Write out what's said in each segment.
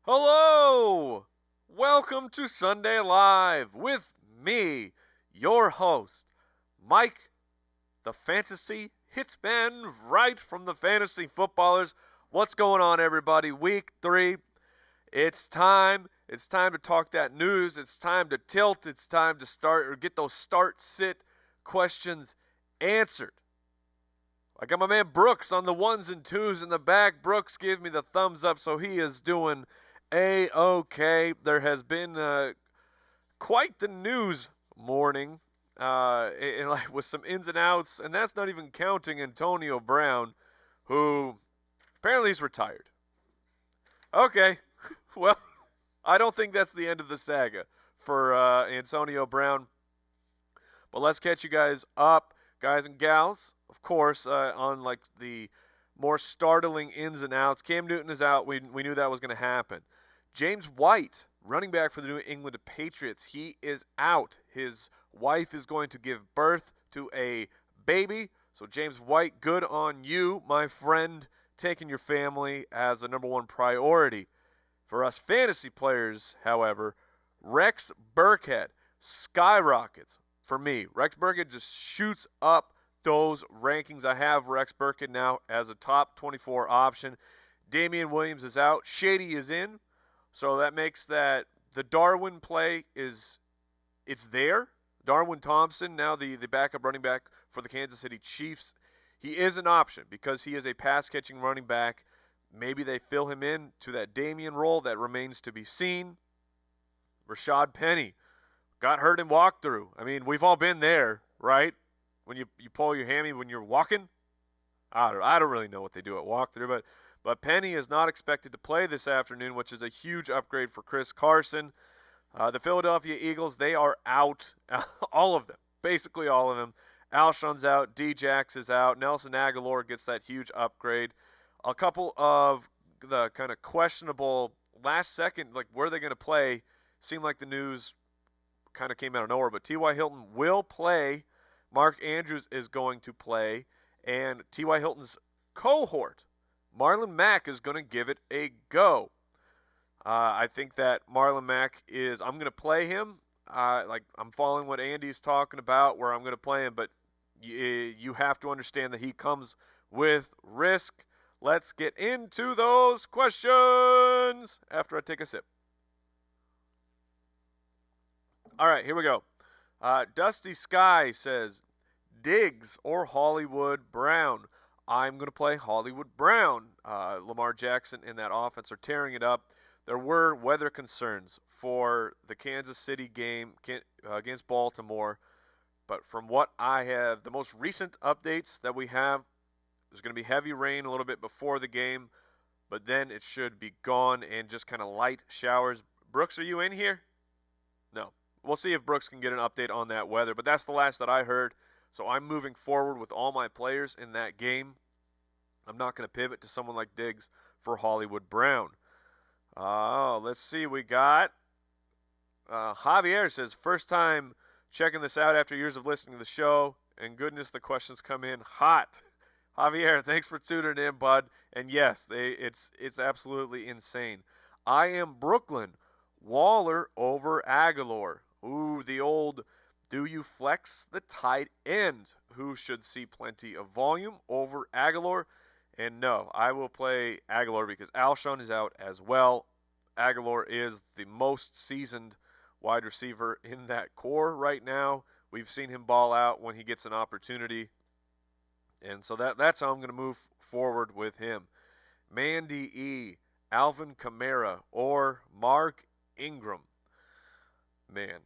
Hello! Welcome to Sunday Live with me, your host, Mike, the Fantasy Hitman, Wright from the Fantasy Footballers. What's going on, everybody? Week 3. It's time. It's time to talk that news. It's time to tilt. It's time to start or get those start-sit questions answered. I got my man Brooks on the ones and twos in the back. Brooks gave me the thumbs up, so he is doing A-OK. There has been quite the news morning, with some ins and outs, and that's not even counting Antonio Brown, who apparently is retired. Okay, well, I don't think that's the end of the saga for Antonio Brown, but let's catch you guys up, guys and gals, of course, on like the more startling ins and outs. Cam Newton is out. We knew that was going to happen. James White, running back for the New England Patriots, he is out. His wife is going to give birth to a baby. So James White, good on you, my friend, taking your family as a number one priority. For us fantasy players, however, Rex Burkhead skyrockets for me. Rex Burkhead just shoots up those rankings. I have Rex Burkhead now as a top 24 option. Damian Williams is out. Shady is in. So that makes that the Darwin play it's there. Darwin Thompson, now the backup running back for the Kansas City Chiefs. He is an option because he is a pass-catching running back. Maybe they fill him in to that Damian role. That remains to be seen. Rashad Penny got hurt in walkthrough. I mean, we've all been there, right? When you pull your hammy when you're walking. I don't really know what they do at walkthrough, but Penny is not expected to play this afternoon, which is a huge upgrade for Chris Carson. The Philadelphia Eagles, they are out. All of them. Basically all of them. Alshon's out. D-Jax is out. Nelson Aguilar gets that huge upgrade. A couple of the kind of questionable last second, like where they're going to play, seemed like the news kind of came out of nowhere. But T.Y. Hilton will play. Mark Andrews is going to play. And T.Y. Hilton's cohort, Marlon Mack, is going to give it a go. I think that Marlon Mack I'm going to play him. I'm following what Andy's talking about where I'm going to play him, but you have to understand that he comes with risk. Let's get into those questions after I take a sip. All right, here we go. Dusty Sky says, Diggs or Hollywood Brown? I'm going to play Hollywood Brown. Lamar Jackson and that offense are tearing it up. There were weather concerns for the Kansas City game against Baltimore. But from what I have, the most recent updates that we have, there's going to be heavy rain a little bit before the game. But then it should be gone and just kind of light showers. Brooks, are you in here? No. We'll see if Brooks can get an update on that weather. But that's the last that I heard. So I'm moving forward with all my players in that game. I'm not going to pivot to someone like Diggs for Hollywood Brown. Let's see. We got Javier says, first time checking this out after years of listening to the show. And goodness, the questions come in hot. Javier, thanks for tuning in, bud. And yes, it's absolutely insane. I am Brooklyn. Waller over Aguilar. Ooh, the old, do you flex the tight end? Who should see plenty of volume over Aguilar? And no, I will play Aguilar because Alshon is out as well. Aguilar is the most seasoned wide receiver in that core right now. We've seen him ball out when he gets an opportunity. And so that's how I'm going to move forward with him. Mandy E., Alvin Kamara, or Mark Ingram. Man.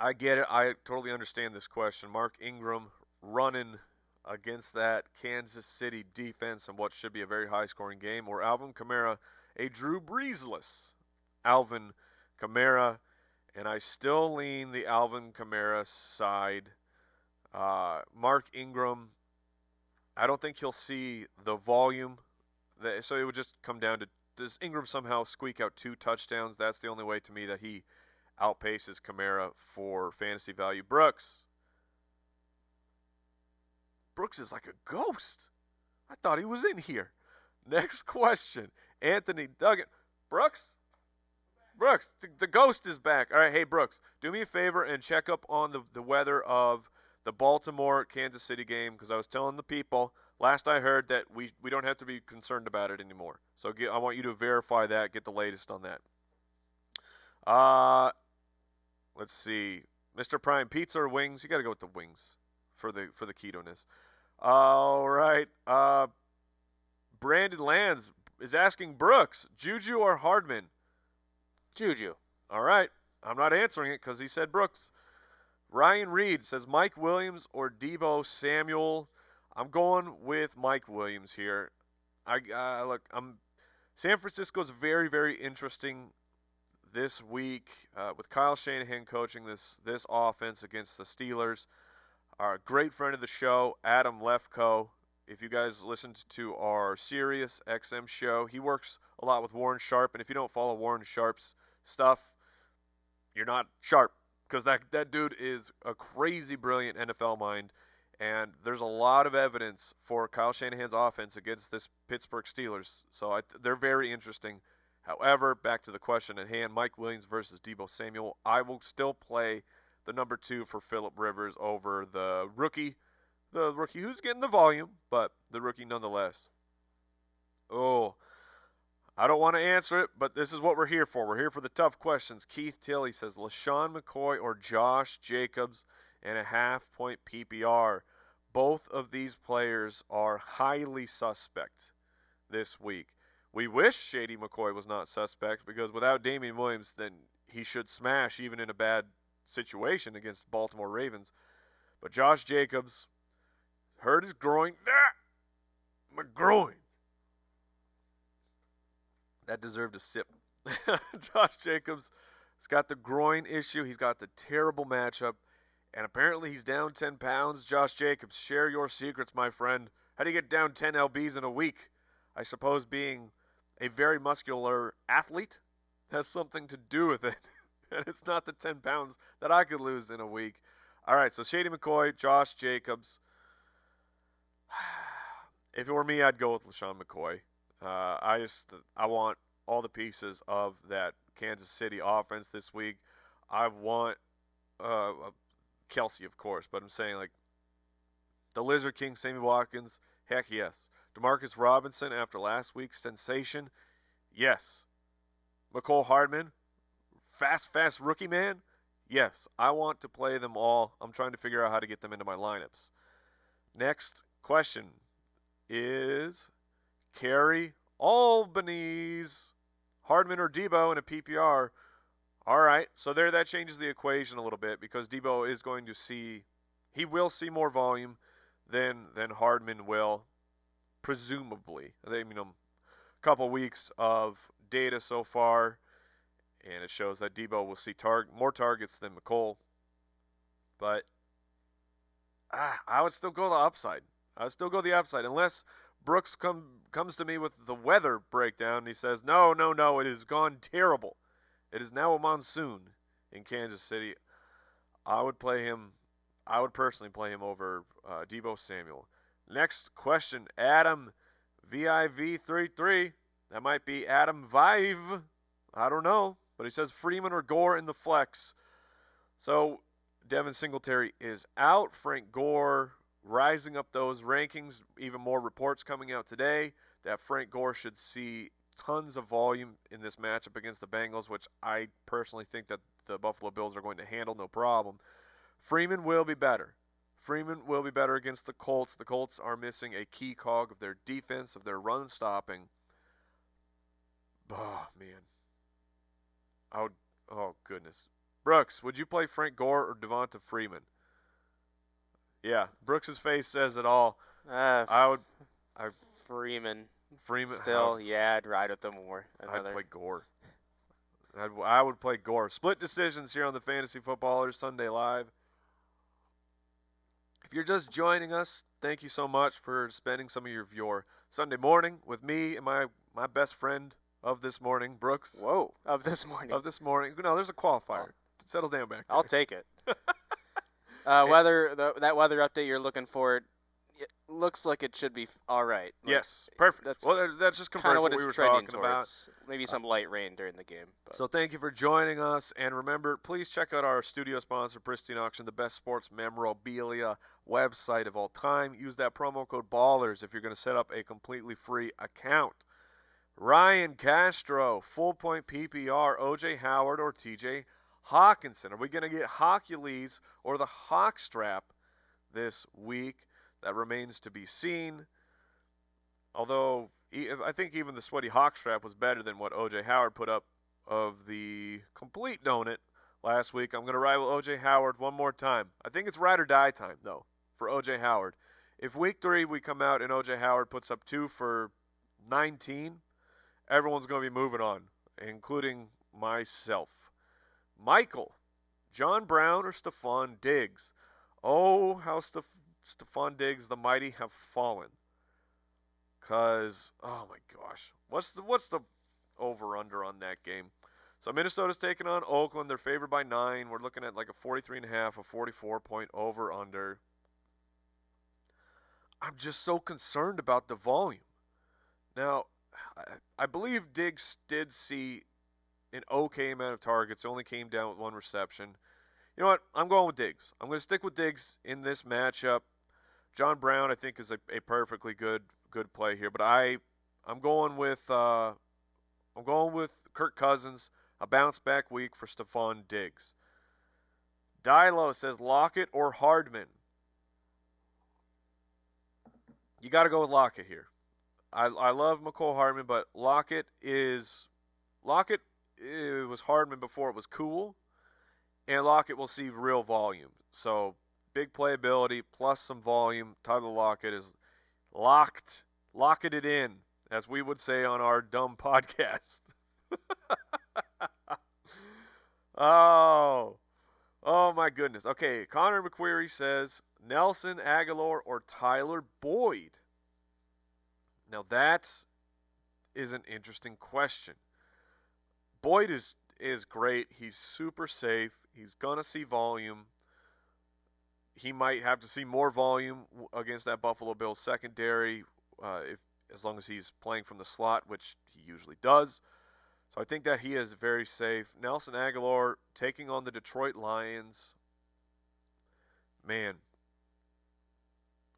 I get it. I totally understand this question. Mark Ingram running against that Kansas City defense in what should be a very high-scoring game, or Alvin Kamara, a Drew Breesless Alvin Kamara, and I still lean the Alvin Kamara side. Mark Ingram, I don't think he'll see the volume, so it would just come down to, does Ingram somehow squeak out 2 touchdowns? That's the only way to me that he outpaces Kamara for fantasy value. Brooks is like a ghost. I thought he was in here. Next question. Anthony Duggan. Brooks? Brooks, the ghost is back. All right, hey, Brooks, do me a favor and check up on the weather of the Baltimore-Kansas City game, because I was telling the people last I heard that we don't have to be concerned about it anymore. So I want you to verify that, get the latest on that. Let's see. Mr. Prime, pizza or wings? You got to go with the wings for the ketoness. All right. Brandon Lands is asking Brooks, Juju or Hardman? Juju. All right. I'm not answering it because he said Brooks. Ryan Reed says Mike Williams or Deebo Samuel. I'm going with Mike Williams here. San Francisco's very, very interesting this week with Kyle Shanahan coaching this offense against the Steelers. Our great friend of the show, Adam Lefko. If you guys listened to our Sirius XM show, he works a lot with Warren Sharp, and if you don't follow Warren Sharp's stuff, you're not sharp, because that dude is a crazy brilliant NFL mind, and there's a lot of evidence for Kyle Shanahan's offense against this Pittsburgh Steelers, so they're very interesting. However, back to the question at hand, Mike Williams versus Deebo Samuel, I will still play the number 2 for Phillip Rivers over the rookie who's getting the volume, but the rookie nonetheless. Oh, I don't want to answer it, but this is what we're here for. We're here for the tough questions. Keith Tilley says LaShawn McCoy or Josh Jacobs and a half-point PPR. Both of these players are highly suspect this week. We wish Shady McCoy was not suspect, because without Damian Williams, then he should smash even in a bad situation against Baltimore Ravens. But Josh Jacobs hurt his groin. My groin. That deserved a sip. Josh Jacobs has got the groin issue. He's got the terrible matchup. And apparently he's down 10 pounds. Josh Jacobs, share your secrets, my friend. How do you get down 10 lbs in a week? I suppose being a very muscular athlete has something to do with it. And it's not the 10 pounds that I could lose in a week. All right, so Shady McCoy, Josh Jacobs. If it were me, I'd go with LaShawn McCoy. I want all the pieces of that Kansas City offense this week. I want Kelsey, of course, but I'm saying, like, the Lizard King, Sammy Watkins, heck yes. Demarcus Robinson after last week's sensation, yes. McCole Hardman, fast rookie man, yes. I want to play them all. I'm trying to figure out how to get them into my lineups. Next question is Carrie Albanese, Hardman or Deebo in a PPR. All right, so that changes the equation a little bit, because Deebo is going to see more volume than Hardman will, presumably. A couple weeks of data so far, and it shows that Deebo will see more targets than McCole. But I would still go the upside. Unless Brooks comes to me with the weather breakdown and he says, no, it has gone terrible. It is now a monsoon in Kansas City. I would personally play him over Deebo Samuel. Next question, Adam VIV33. That might be Adam Vive. I don't know. But he says Freeman or Gore in the flex. So Devin Singletary is out. Frank Gore rising up those rankings. Even more reports coming out today that Frank Gore should see tons of volume in this matchup against the Bengals, which I personally think that the Buffalo Bills are going to handle no problem. Freeman will be better. Against the Colts. The Colts are missing a key cog of their defense, of their run stopping. Oh, man. Oh, goodness. Brooks, would you play Frank Gore or Devonta Freeman? Yeah, Brooks's face says it all. Freeman. Still, I'd ride with them more. I'd play Gore. I would play Gore. Split decisions here on the Fantasy Footballers Sunday Live. If you're just joining us, thank you so much for spending some of your Sunday morning with me and my best friend of this morning, Brooks. Whoa, of this morning. No, there's a qualifier. Settle down back there. I'll take it. That weather update you're looking for, It looks like it should be all right. Like, Yes, perfect. That's Well, that just kind confirms of what what we it's were trending talking about. towards. Maybe some light rain during the game. But. So thank you for joining us, and remember, please check out our studio sponsor, Pristine Auction, the best sports memorabilia website of all time. Use that promo code BALLERS if you're going to set up a completely free account. Ryan Castro, full point PPR, OJ Howard or TJ Hawkinson. Are we going to get Hawkules or the Hawk Strap this week? That remains to be seen. Although I think even the sweaty Hawk Strap was better than what OJ Howard put up of the complete donut last week. I'm going to ride with OJ Howard one more time. I think it's ride or die time, though, for OJ Howard. If week 3 we come out and OJ Howard puts up 2 for 19, everyone's going to be moving on, including myself. Michael, John Brown or Stefon Diggs? Oh, how Stefon Diggs, the mighty, have fallen. Because, oh my gosh, what's the over-under on that game? So Minnesota's taking on Oakland. They're favored by 9. We're looking at like a 43.5, a 44-point over-under. I'm just so concerned about the volume. Now, I believe Diggs did see an okay amount of targets. Only came down with 1 reception. You know what? I'm going with Diggs. I'm going to stick with Diggs in this matchup. John Brown, I think, is a perfectly good play here, but I'm going with Kirk Cousins. A bounce back week for Stefon Diggs. Dilo says Lockett or Hardman. You got to go with Lockett here. I love McCole Hardman, but Lockett it was Hardman before it was cool, and Lockett will see real volume. So big playability plus some volume. Tyler Lockett is locketed in, as we would say on our dumb podcast. Oh my goodness. Okay, Connor McQuarrie says Nelson Aguilar or Tyler Boyd. Now that is an interesting question. Boyd is great. He's super safe. He's gonna see volume. He might have to see more volume against that Buffalo Bills secondary, as long as he's playing from the slot, which he usually does. So I think that he is very safe. Nelson Aguilar taking on the Detroit Lions. Man,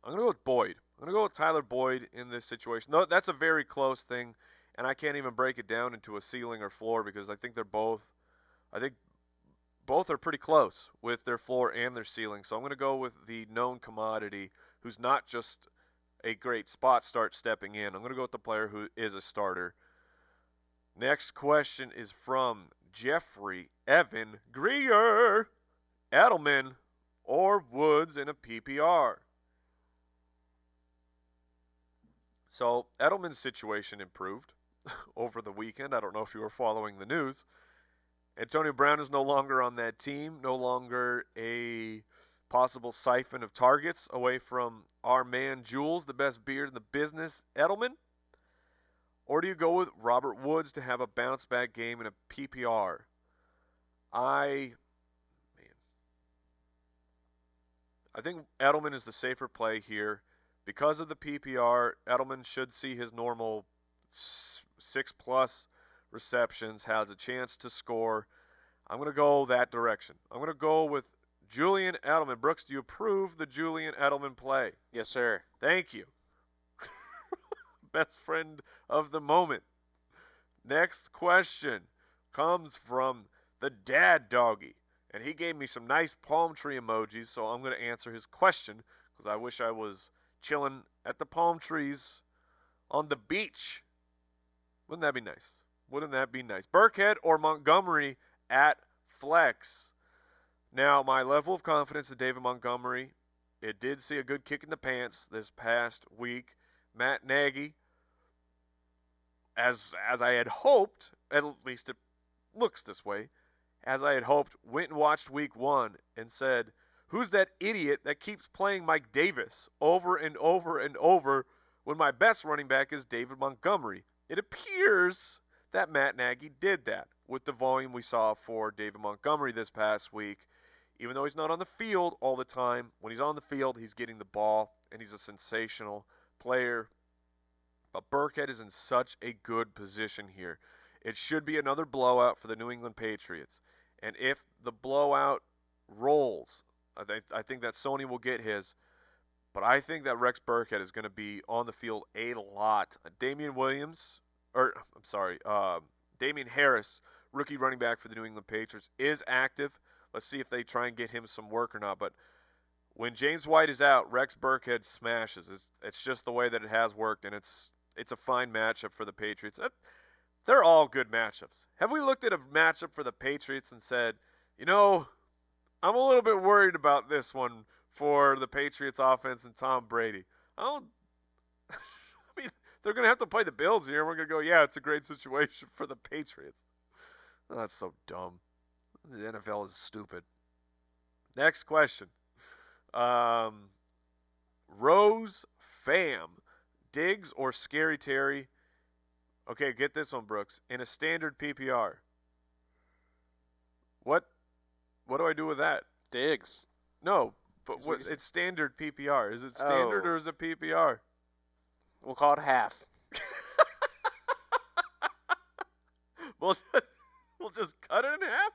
I'm going to go with Boyd. I'm going to go with Tyler Boyd in this situation. No, that's a very close thing, and I can't even break it down into a ceiling or floor because I think both are pretty close with their floor and their ceiling. So I'm going to go with the known commodity who's not just a great spot start stepping in. I'm going to go with the player who is a starter. Next question is from Jeffrey Evan Greer. Edelman or Woods in a PPR. So Edelman's situation improved over the weekend. I don't know if you were following the news. Antonio Brown is no longer on that team, no longer a possible siphon of targets away from our man Jules, the best beard in the business, Edelman. Or do you go with Robert Woods to have a bounce-back game in a PPR? I think Edelman is the safer play here. Because of the PPR, Edelman should see his normal 6+ receptions, has a chance to score. I'm going to go that direction. I'm going to go with Julian Edelman. Brooks, do you approve the Julian Edelman play? Yes, sir. Thank you. Best friend of the moment. Next question comes from the dad doggy. And he gave me some nice palm tree emojis, so I'm going to answer his question because I wish I was chilling at the palm trees on the beach. Wouldn't that be nice? Wouldn't that be nice? Burkhead or Montgomery at flex? Now, my level of confidence in David Montgomery, it did see a good kick in the pants this past week. Matt Nagy, as I had hoped, at least it looks this way, as I had hoped, went and watched week 1 and said, who's that idiot that keeps playing Mike Davis over and over and over when my best running back is David Montgomery? It appears that Matt Nagy did that with the volume we saw for David Montgomery this past week. Even though he's not on the field all the time, when he's on the field, he's getting the ball, and he's a sensational player. But Burkhead is in such a good position here. It should be another blowout for the New England Patriots. And if the blowout rolls, I think that Sony will get his. But I think that Rex Burkhead is going to be on the field a lot. Damian Harris, rookie running back for the New England Patriots, is active. Let's see if they try and get him some work or not. But when James White is out, Rex Burkhead smashes. It's just the way that it has worked, and it's a fine matchup for the Patriots. They're all good matchups. Have we looked at a matchup for the Patriots and said, I'm a little bit worried about this one for the Patriots offense and Tom Brady? I mean, they're going to have to play the Bills here, and we're going to go, yeah, it's a great situation for the Patriots. Oh, that's so dumb. The NFL is stupid. Next question. Rose Fam. Diggs or Scary Terry? Okay, get this one, Brooks. In a standard PPR. What do I do with that? Diggs. No, but it's standard PPR. Is it standard or is it PPR? We'll call it half. We'll just cut it in half?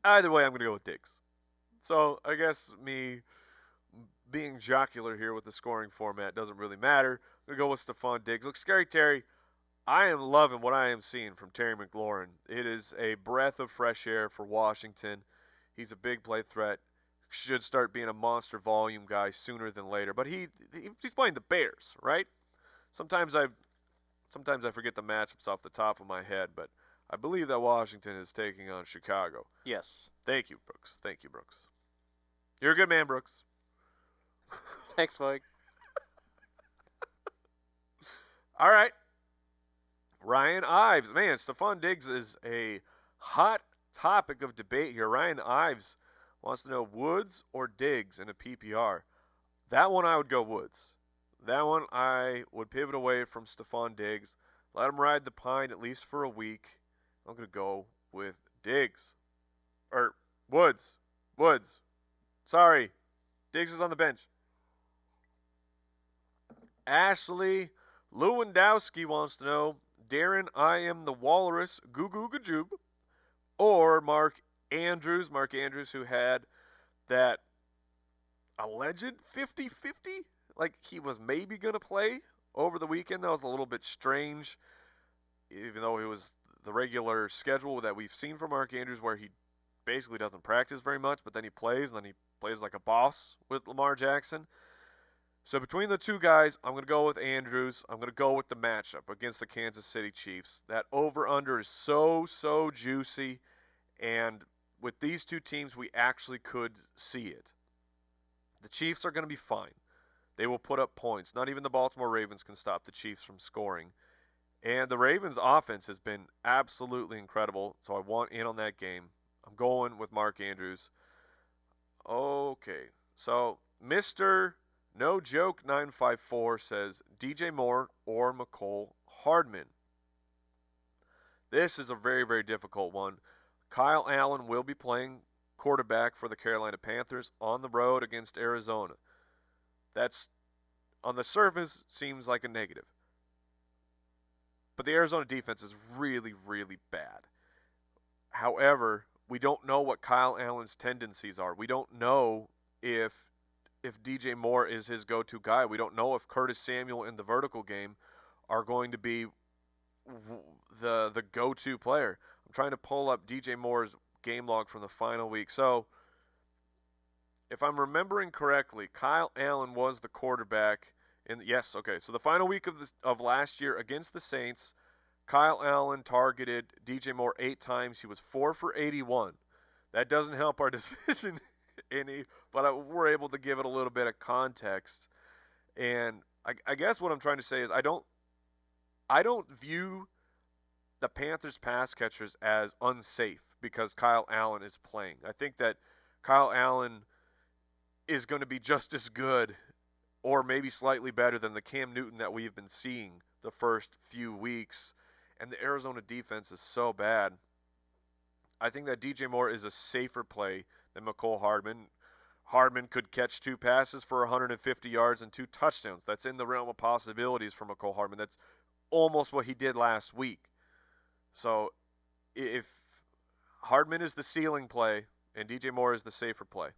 Either way, I'm going to go with Diggs. So I guess me being jocular here with the scoring format doesn't really matter. I'm going to go with Stefon Diggs. Look, Scary Terry, I am loving what I am seeing from Terry McLaurin. It is a breath of fresh air for Washington. He's a big play threat. Should start being a monster volume guy sooner than later. But he's playing the Bears, right? Sometimes I forget the matchups off the top of my head, but I believe that Washington is taking on Chicago. Yes. Thank you, Brooks. You're a good man, Brooks. Thanks, Mike. All right. Ryan Ives. Man, Stefon Diggs is a hot topic of debate here. Ryan Ives wants to know Woods or Diggs in a PPR. That one I would go Woods. That one I would pivot away from Stefon Diggs. Let him ride the pine at least for a week. I'm going to go with Diggs. Or Woods. Sorry. Diggs is on the bench. Ashley Lewandowski wants to know, Darren, I am the Walrus, Goo Goo Gajoob, or Mark Andrews, who had that alleged 50-50, like he was maybe going to play over the weekend. That was a little bit strange, even though it was the regular schedule that we've seen from Mark Andrews where he basically doesn't practice very much, but then he plays, and then he plays like a boss with Lamar Jackson. So between the two guys, I'm going to go with Andrews. I'm going to go with the matchup against the Kansas City Chiefs. That over-under is so juicy, and with these two teams, we actually could see it. The Chiefs are going to be fine. They will put up points. Not even the Baltimore Ravens can stop the Chiefs from scoring. And the Ravens' offense has been absolutely incredible, so I want in on that game. I'm going with Mark Andrews. Okay, so Mr. No Joke 954 says DJ Moore or McCole Hardman. This is a very, very difficult one. Kyle Allen will be playing quarterback for the Carolina Panthers on the road against Arizona. That's, on the surface, seems like a negative. But the Arizona defense is really, really bad. However, we don't know what Kyle Allen's tendencies are. We don't know if DJ Moore is his go-to guy. We don't know if Curtis Samuel in the vertical game are going to be the go-to player. I'm trying to pull up DJ Moore's game log from the final week. So, if I'm remembering correctly, Kyle Allen was the quarterback. So the final week of last year against the Saints, Kyle Allen targeted DJ Moore 8 times. He was 4 for 81. That doesn't help our decision any, but we're able to give it a little bit of context. And I guess what I'm trying to say is I don't view the Panthers pass catchers as unsafe because Kyle Allen is playing. I think that Kyle Allen is going to be just as good or maybe slightly better than the Cam Newton that we've been seeing the first few weeks. And the Arizona defense is so bad. I think that DJ Moore is a safer play than McCole Hardman. Hardman could catch 2 passes for 150 yards and 2 touchdowns. That's in the realm of possibilities for McCole Hardman. That's almost what he did last week. So if Hardman is the ceiling play and DJ Moore is the safer play.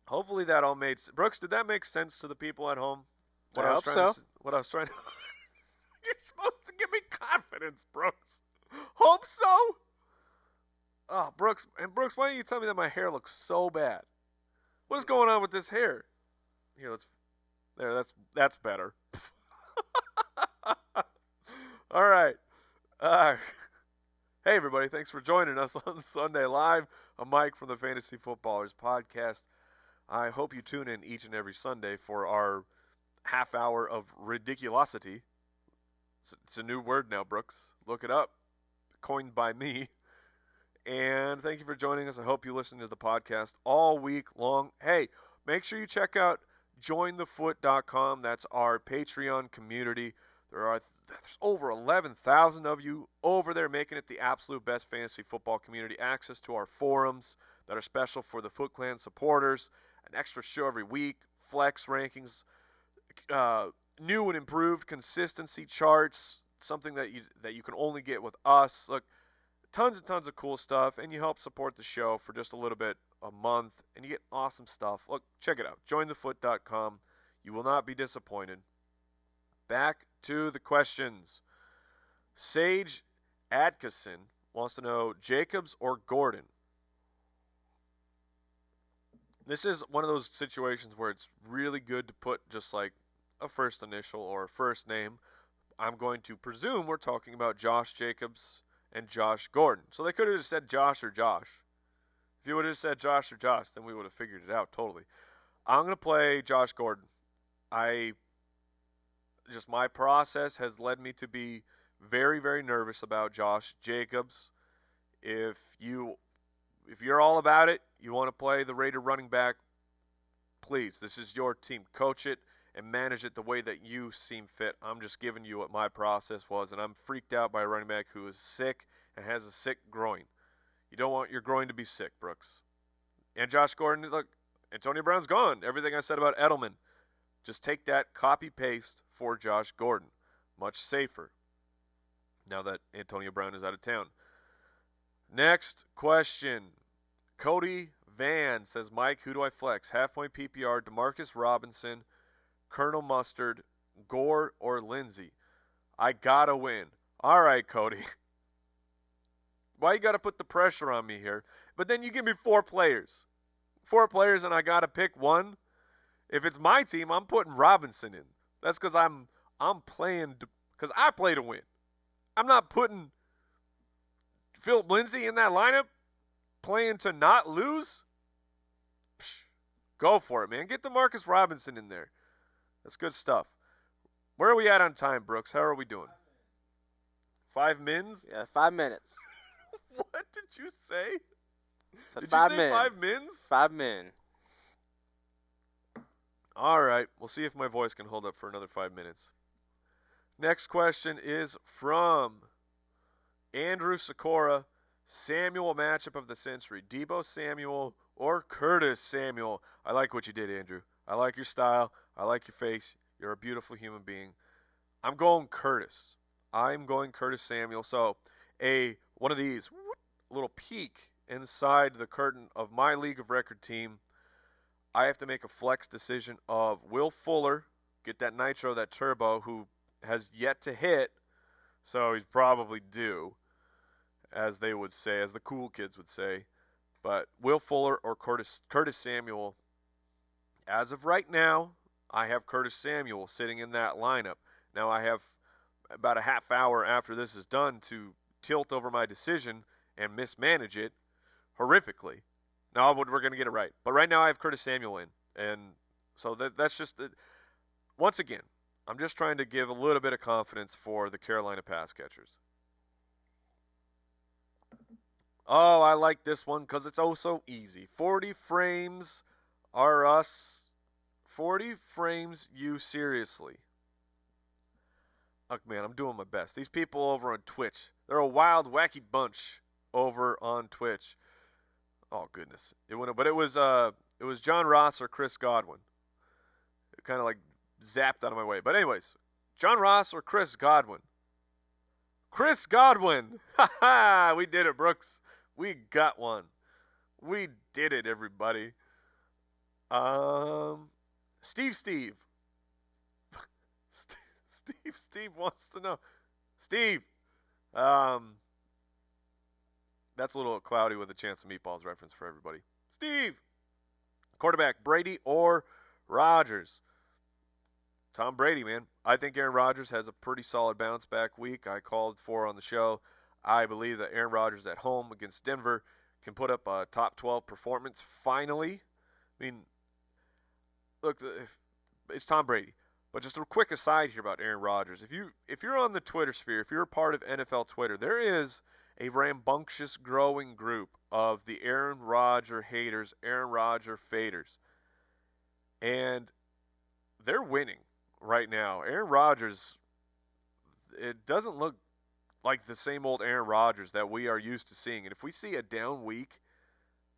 Hopefully that all made sense. Brooks, did that make sense to the people at home? I hope so. What I was trying to You're supposed to give me confidence, Brooks. Hope so? Oh, Brooks, why don't you tell me that my hair looks so bad? What is going on with this hair? Here, that's better. All right. Hey, everybody, thanks for joining us on Sunday Live. I'm Mike from the Fantasy Footballers Podcast. I hope you tune in each and every Sunday for our half hour of ridiculosity. It's a new word now, Brooks. Look it up. Coined by me. And thank you for joining us. I hope you listen to the podcast all week long. Hey, make sure you check out jointhefoot.com. That's our Patreon community. There's over 11,000 of you over there making it the absolute best fantasy football community. Access to our forums that are special for the Foot Clan supporters. An extra show every week. Flex rankings. New and improved consistency charts. Something that you can only get with us. Look, tons and tons of cool stuff. And you help support the show for just a little bit a month. And you get awesome stuff. Look, check it out. Jointhefoot.com. You will not be disappointed. Back to the questions. Sage Atkinson wants to know Jacobs or Gordon. This is one of those situations where it's really good to put just like a first initial or a first name. I'm going to presume we're talking about Josh Jacobs and Josh Gordon. So they could have just said Josh or Josh. If you would have said Josh or Josh, then we would have figured it out totally. I'm going to play Josh Gordon. My process has led me to be very, very nervous about Josh Jacobs. If you're all about it, you want to play the Raider running back, please, this is your team. Coach it and manage it the way that you seem fit. I'm just giving you what my process was, and I'm freaked out by a running back who is sick and has a sick groin. You don't want your groin to be sick, Brooks. And Josh Gordon, look, Antonio Brown's gone. Everything I said about Edelman, just take that, copy-paste for Josh Gordon. Much safer now that Antonio Brown is out of town. Next question. Cody Van says, Mike, who do I flex? Half-point PPR, Demarcus Robinson, Colonel Mustard, Gore, or Lindsey? I gotta win. All right, Cody. Why you gotta put the pressure on me here? But then you give me 4 players. 4 players and I gotta pick one? If it's my team, I'm putting Robinson in. That's because I'm playing because I play to win. I'm not putting Philip Lindsay in that lineup playing to not lose. Go for it, man. Get Demarcus Robinson in there. That's good stuff. Where are we at on time, Brooks? How are we doing? 5 mins? Yeah, 5 minutes. What did you say? Did you say 5 mins? 5 min. All right. We'll see if my voice can hold up for another 5 minutes. Next question is from Andrew Sikora. Samuel matchup of the century. Deebo Samuel or Curtis Samuel. I like what you did, Andrew. I like your style. I like your face. You're a beautiful human being. I'm going Curtis. I'm going Curtis Samuel. So one of these little peek inside the curtain of my league of record team. I have to make a flex decision of Will Fuller, get that nitro, that turbo, who has yet to hit, so he's probably due, as they would say, as the cool kids would say. But Will Fuller or Curtis Samuel, as of right now, I have Curtis Samuel sitting in that lineup. Now I have about a half hour after this is done to tilt over my decision and mismanage it horrifically. No, we're going to get it right. But right now I have Curtis Samuel in. And so that's just once again, I'm just trying to give a little bit of confidence for the Carolina pass catchers. Oh, I like this one because it's oh so easy. 40 frames are us. 40 frames you seriously. Look, man, I'm doing my best. These people over on Twitch, they're a wild, wacky bunch over on Twitch. Oh goodness, it was John Ross or Chris Godwin. It kind of like zapped out of my way. But anyways, John Ross or Chris Godwin? Chris Godwin! Ha ha! We did it, Brooks. We got one. We did it, everybody. Steve. Steve wants to know. Steve, that's a little cloudy with a chance of meatballs reference for everybody. Steve, quarterback, Brady or Rodgers? Tom Brady, man. I think Aaron Rodgers has a pretty solid bounce back week. I called for on the show. I believe that Aaron Rodgers at home against Denver can put up a top 12 performance finally. I mean, look, it's Tom Brady. But just a quick aside here about Aaron Rodgers. If you're on the Twitter sphere, if you're a part of NFL Twitter, there is a rambunctious growing group of the Aaron Rodgers haters, Aaron Rodgers faders. And they're winning right now. Aaron Rodgers, it doesn't look like the same old Aaron Rodgers that we are used to seeing. And if we see a down week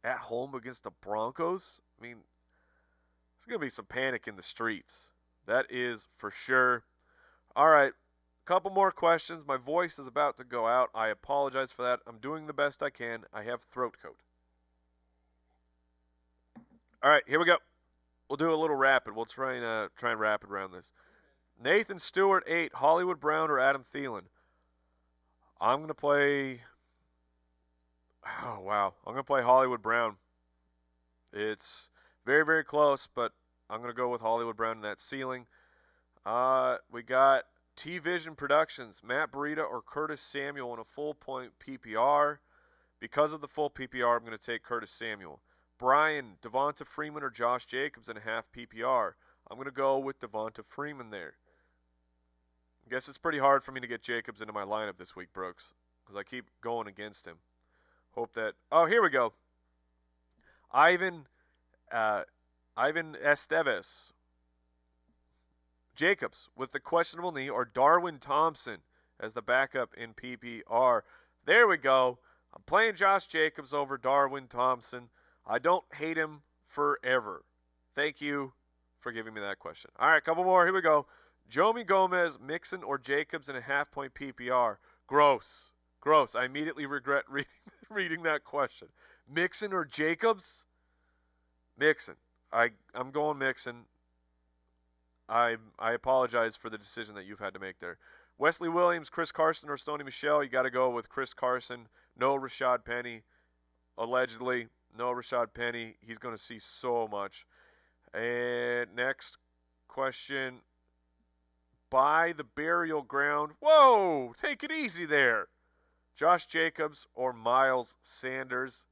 at home against the Broncos, I mean, there's going to be some panic in the streets. That is for sure. All right, a couple more questions. My voice is about to go out. I apologize for that. I'm doing the best I can. I have throat coat. All right, here we go. We'll do a little rapid. We'll try and rapid round this. Nathan Stewart 8, Hollywood Brown or Adam Thielen? I'm going to play Hollywood Brown. It's very, very close, but I'm going to go with Hollywood Brown in that ceiling. We got T-Vision Productions, Matt Breida or Curtis Samuel in a full-point PPR. Because of the full PPR, I'm going to take Curtis Samuel. Brian, Devonta Freeman or Josh Jacobs in a half PPR. I'm going to go with Devonta Freeman there. I guess it's pretty hard for me to get Jacobs into my lineup this week, Brooks, because I keep going against him. Hope that... Oh, here we go. Ivan Esteves. Jacobs with the questionable knee or Darwin Thompson as the backup in PPR. There we go. I'm playing Josh Jacobs over Darwin Thompson. I don't hate him forever. Thank you for giving me that question. All right, a couple more. Here we go. Jomi Gomez, Mixon, or Jacobs in a half-point PPR. Gross. I immediately regret reading that question. Mixon or Jacobs? Mixon. I'm going Mixon. I apologize for the decision that you've had to make there. Wesley Williams, Chris Carson, or Stoney Michel? You got to go with Chris Carson. No Rashad Penny. Allegedly, no Rashad Penny. He's going to see so much. And next question. By the burial ground. Whoa! Take it easy there. Josh Jacobs or Miles Sanders?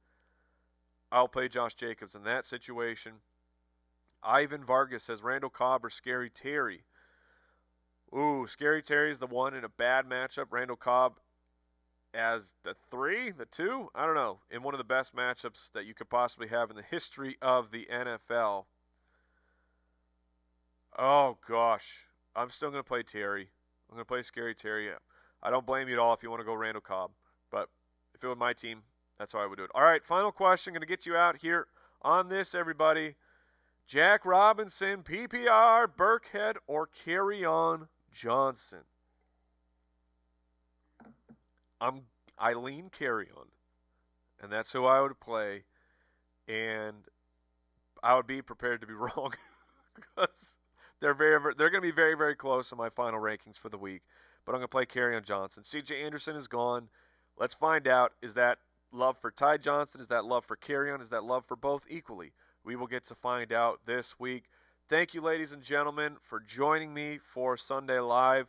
I'll play Josh Jacobs in that situation. Ivan Vargas says Randall Cobb or Scary Terry. Ooh, Scary Terry is the one in a bad matchup. Randall Cobb as the 3, the 2? I don't know. In one of the best matchups that you could possibly have in the history of the NFL. Oh, gosh. I'm still going to play Terry. I'm going to play Scary Terry. I don't blame you at all if you want to go Randall Cobb. But if it were my team, that's how I would do it. All right, final question. Going to get you out here on this, everybody. Jack Robinson, PPR, Burkhead, or Kerryon Johnson? I lean Kerryon, and that's who I would play. And I would be prepared to be wrong because they're going to be very, very close in my final rankings for the week. But I'm going to play Kerryon Johnson. C.J. Anderson is gone. Let's find out, is that love for Ty Johnson? Is that love for Kerryon? Is that love for both equally? We will get to find out this week. Thank you, ladies and gentlemen, for joining me for Sunday Live.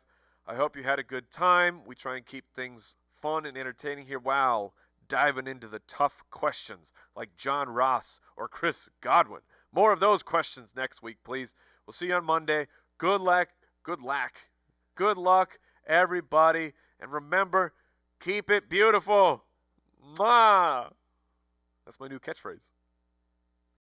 I hope you had a good time. We try and keep things fun and entertaining here. Wow, diving into the tough questions like John Ross or Chris Godwin. More of those questions next week, please. We'll see you on Monday. Good luck, everybody. And remember, keep it beautiful. Mwah! That's my new catchphrase.